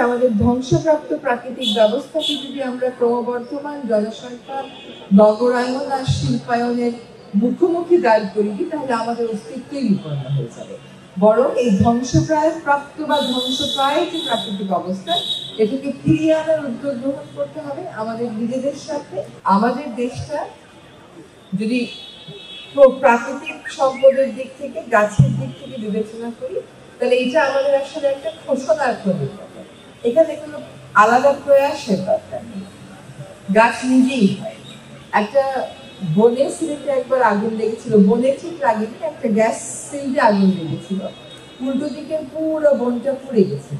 আমাদের ধ্বংসপ্রাপ্ত প্রাকৃতিক ব্যবস্থাকে যদি আমরা ক্রমবর্ধমান জনসংখ্যা, নগরায়ন আর শিল্পায়নের মুখোমুখি দাঁড় করি, তাহলে আমাদের অস্তিত্বই বিপন্ন হয়ে যাবে। বরং এই ধ্বংসপ্রাপ্ত বা ধ্বংসপ্রায় যে প্রাকৃতিক অবস্থা, এটাকে ফিরিয়ে আনার উদ্যোগ গ্রহণ করতে হবে আমাদের নিজেদের সাথে। আমাদের দেশটা যদি প্রাকৃতিক সম্পদের দিক থেকে, গাছের দিক থেকে বিবেচনা করি, তাহলে এটা আমাদের আসলে একটা ঘোষণার প্রবণতা। এখানে কোনো আলাদা প্রয়াসের দরকার নেই, গাছ নিজেই হয়। একটা বনে সিলেটে একবার আগুন লেগেছিল, বনে ঠিক লাগেনি, একটা গ্যাস সিলিন্ডে আগুন লেগেছিল, উল্টো দিকে পুরো বনটা পুড়ে গেছিল।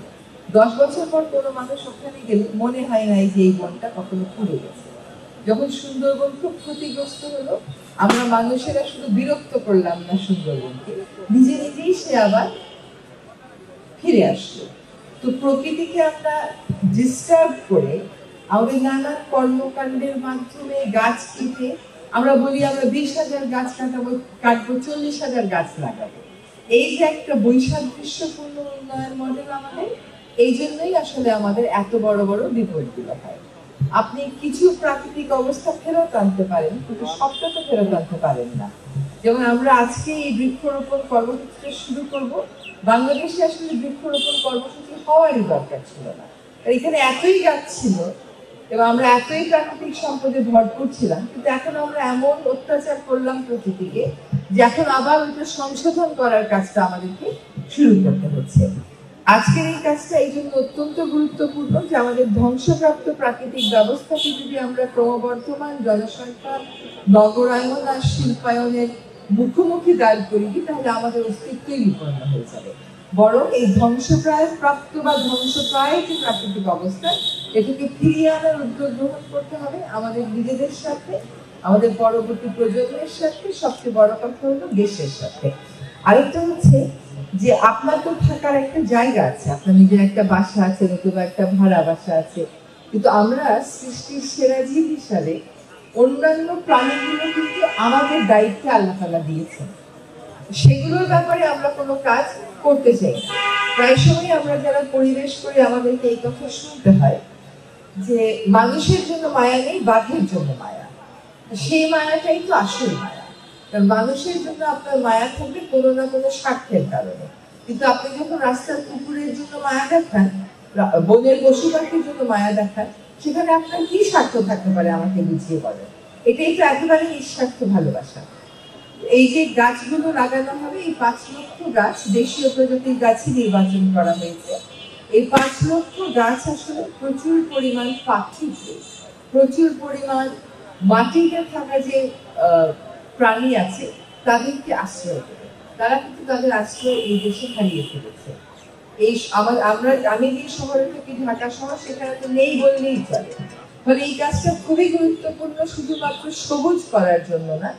10 বছর পর কোনো মানুষ ওখানে গেলে মনে হয় নাই যে এই বনটা কখনো পুড়ে গেছে। যখন সুন্দরবন খুব ক্ষতিগ্রস্ত হলো, আমরা মানুষেরা শুধু বিরক্ত করলাম না সুন্দরবনকে, নিজে নিজেই সে আবার ফিরে আসলো। তো প্রকৃতিকে আমরা ডিস্টার্ব করে আমাদের নানান কর্মকাণ্ডের মাধ্যমে গাছ কেটে আমরা বলি আমরা 20,000 গাছ কাটবো, 40,000 গাছ লাগাবো। এই যে একটা বৈসাদৃশ্যপূর্ণ উন্নয়ন মডেল আমাদের, এই জন্যই আসলে আমাদের এত বড় বড় বিপদগুলো হয়। আপনি কিছু প্রাকৃতিক অবস্থা ফেরত আনতে পারেন, কিন্তু সবটা তো ফেরত আনতে পারেন না। যেমন আমরা আজকে এই বৃক্ষরোপণ কর্মসূচিটা শুরু করব, বাংলাদেশে আসলে বৃক্ষরোপণ কর্মসূচি হওয়ারই দরকার ছিল না। এখানে এতই গাছ ছিল এবং আমরা এতই প্রাকৃতিক সম্পদে ভরপুর ছিলাম, কিন্তু এখন আমরা এমন অত্যাচার করলাম প্রকৃতিকে যে এখন আবার ওইটা সংশোধন করার কাজটা আমাদেরকে শুরু করতে হচ্ছে। আজকের এই কাজটা এই জন্য অত্যন্ত গুরুত্বপূর্ণ যে আমাদের ধ্বংসপ্রাপ্ত প্রাকৃতিক ব্যবস্থাকে যদি আমরা ক্রমবর্ধমান জনসংখ্যা, নগরায়ন আর শিল্পায়নের মুখোমুখি দাঁড় করি, তাহলে আমাদের অস্তিত্বই বিপন্ন হয়ে যাবে। বরং এই ধ্বংসপ্রাপ্ত বা ধ্বংসপ্রায় যে প্রাকৃতিক অবস্থা, এটাকে ফিরিয়ে আনার উদ্যোগ গ্রহণ করতে হবে আমাদের নিজেদের সাথে, আমাদের পরবর্তী প্রজন্মের সাথে, সবচেয়ে বড় কথা হলো দেশের সাথে। আরেকটা হচ্ছে যে আপনার তো থাকার একটা জায়গা আছে, আপনার নিজের একটা বাসা আছে, নতুবা একটা ভাড়া বাসা আছে, কিন্তু আমরা সৃষ্টির সেরা জীব হিসাবে অন্যান্য প্রাণীগুলো কিন্তু আমাদের দায়িত্বে আল্লাহ তাআলা দিয়েছেন, সেগুলোর ব্যাপারে আমরা কোনো কাজ করতে চাই না। প্রায় সময় আমরা যারা পরিবেশ করি আমাদেরকে এই কথা শুনতে হয় যে মানুষের জন্য মায়া নেই, বাঘের জন্য মায়া। সেই মায়াটাই তো আসল মায়া। কারণ মানুষের জন্য আপনার মায়া থাকবে কোনো না কোনো স্বার্থের কারণে, কিন্তু আপনি যখন রাস্তার কুকুরের জন্য মায়া দেখান, বনের পশু পাখির জন্য মায়া দেখান, সেখানে আপনার কি স্বার্থ থাকতে পারে আমাকে বুঝিয়ে বলেন। এটাই তো একেবারে নিঃস্বার্থ ভালোবাসা। এই যে গাছগুলো লাগানো হবে, এই 5 লক্ষ গাছ দেশীয় প্রজাতির গাছই নির্বাচন করা হয়েছে। এই 5 লক্ষ গাছ আসলে প্রচুর পরিমাণ পাখি, প্রচুর পরিমাণ মাটিতে থাকা যে প্রাণী আছে তাদেরকে আশ্রয় দেবে। তারা কিন্তু তাদের আশ্রয় এই দেশে হারিয়ে ফেলেছে। এই আমি যে শহরে থাকি, ঢাকা শহর, সেখানে তো নেই বললেই চলে। ফলে এই কাজটা খুবই গুরুত্বপূর্ণ, শুধুমাত্র সবুজ করার জন্য না,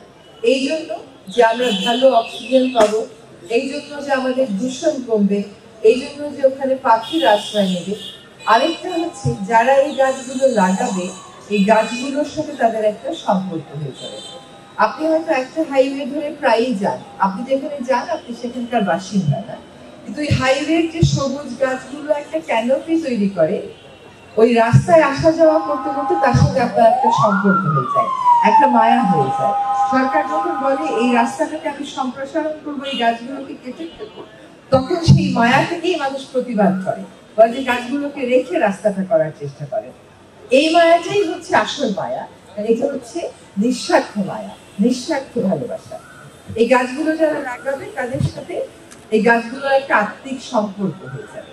এই জন্য যে আমরা ভালো অক্সিজেন পাবো, এই জন্য যে আমাদের দূষণ কমবে, এই জন্য যে ওখানে পাখির আশ্রয় নেবে। আরেকটা হচ্ছে যারা এই গাছগুলো লাগাবে, এই গাছগুলোর সাথে তাদের একটা সম্পর্ক হয়ে যাবে। আপনি হয়তো একটা হাইওয়ে ধরে প্রায়ই যান, আপনি যেখানে যান আপনি সেখানকার বাসিন্দা না, কিন্তু ওই হাইওয়ের যে সবুজ গাছগুলো একটা ক্যানোপি তৈরি করে, ওই রাস্তায় আসা যাওয়া করতে করতে তার সাথে আপনার একটা সম্পর্ক হয়ে যায়, একটা মায়া হয়ে যায়। সরকার যখন বলে এই রাস্তাটাকে আমি সম্প্রসারণ করবো, এই গাছগুলোকে কেটে ফেলবো, তখন সেই মায়া থেকেই মানুষ প্রতিবাদ করে, বলে যে গাছগুলোকে রেখে রাস্তাটা করার চেষ্টা করে। এই মায়াটাই হচ্ছে আসল মায়া, এটা হচ্ছে নিঃস্বার্থ মায়া, নিঃস্বার্থ ভালোবাসা। এই গাছগুলো যারা লাগাবে তাদের সাথে এই গাছগুলোর একটা আত্মিক সম্পর্ক হয়ে যাবে।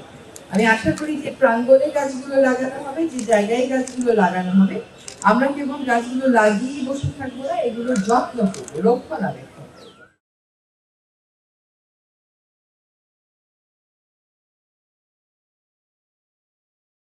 আমি আশা করি যে প্রাঙ্গণে গাছগুলো লাগানো হবে, যে জায়গায় গাছগুলো লাগানো হবে, আমরা কেবল গাছগুলো লাগিয়ে বসে থাকবো না, এগুলোর যত্ন করবো, রক্ষণাবেক্ষণ